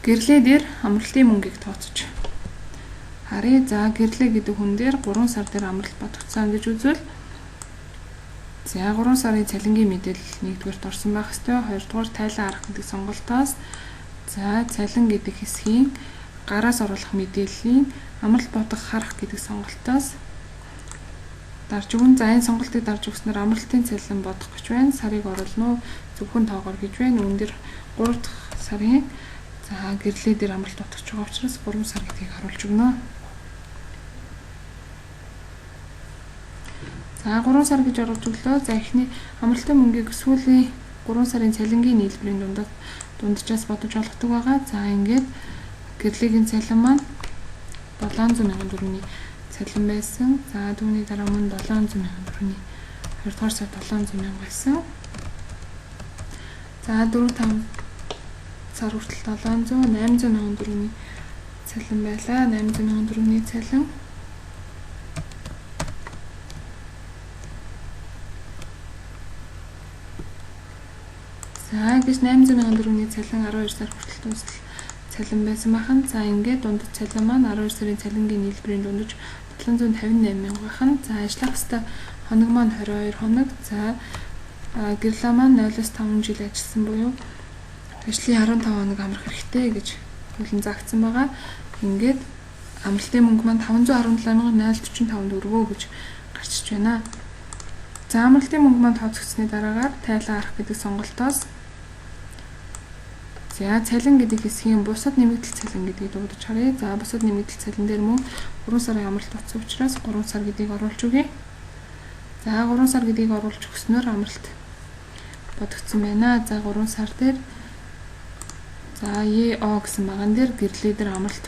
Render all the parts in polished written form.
гэрлээ дээр амралтын мөнгийг тооцож харъя. За гэрлээ гэдэг хүн дээр 3 сар дээр амралт бодогдсон гэж үзвэл за 3 сарын цалингийн мэдээлэл 1-р орсон байх ёстой. 2-р тайлан арга гэдэг сонголтоос за цалин гэдэг хэсгийн гараас оруулах мэдээллийн амралт бодох харах гэдэг сонголтоос дарж өгнө. За энэ сонголтыг дарж өгснээр амралтын цалин бодох гэж байна. Сарыг оруулна уу? Зөвхөн тоогоор гэж байна. Үүн дээр 3 дахь сарын за гэрлээ дээр амралт бодох байгаа учраас 3 сар гэдгийг харуулж өгнө. За 3 сар гэж оруулж өглөө. За эхний амралтын мөнгийг сүүлийн 3 сарын цалингийн нийлбэрийн дунджаас бодож олгодог байгаа. За ингээд гэрлэгийн цалин маань 700,000 төгрөгийн цалин байсан. За түүний дараа мөн 700,000 төгрөгийн 2-р сард 700,000 байсан. За 4-5 сар хүртэл 700, 800,000 төгрөгийн цалин байлаа. 800,000 төгрөгийн цалин. За гэж 800,000 төгрөгийн цалин 12 сар хүртэл дуустал цалин байсан бахан. За ингээд дундад цалин маань 12 сарын цалингийн нийлбэрийн дундаж 758,000 бахан. За ажиллах хэвээр хоног маань 22 хоног. За гэрлээ маань 0-5 жил ажилласан буюу ажлын 15 хоног амрах хэрэгтэй гэж хуулийн заагдсан байгаа. Ингээд амралтын мөнгө маань 517,045 төгрөгөө гэж гарчиж байна. За амралтын мөнгө маань тооцогдсны дараагаар тайлан арах гэдэг сонголтоос за цалин гэдэг хэсгийн бусад нэмэгдэл цалин гэдгийг дуудаж харъя. За бусад нэмэгдэл цалин дээр мөн 3 сарын амралт батсан учраас 3 сар гэдгийг оруулж өгье. За 3 сар гэдгийг оруулж өгснөөр амралт бодогдсон байна. За 3 сар дээр за ЕО гэсэн баган дээр гэрлээ дээр амралт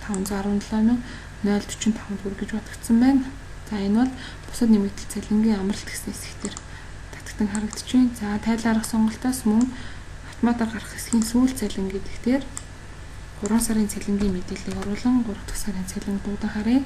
517,045 төгрөг гэж бодогдсон байна. За энэ бол бусад нэмэгдэл цалингийн амралт гэсэн хэсгээр татагдан харагдаж байна. За тайлан арга сонголтоос мөн автоматар гарах хэсгийн сүүл цалин гэдэг дээр 3 сарын цалингийн мэдээллийг оруулан 3 дахь сарын цалин дуудан харъя.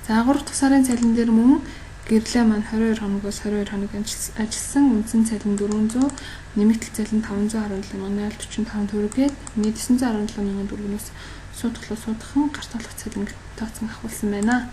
За 3 дахь сарын цалин дээр мөн гэрлээ маань 22 хоногоос 22 хоног ажилласан үндсэн цалин 400, нэмэгдэл цалин 517,045 төгрөгийг 917,000 төгрөгнөөс суудаглаа суудахан гарт олох цалин тооцсон авахулсан байна.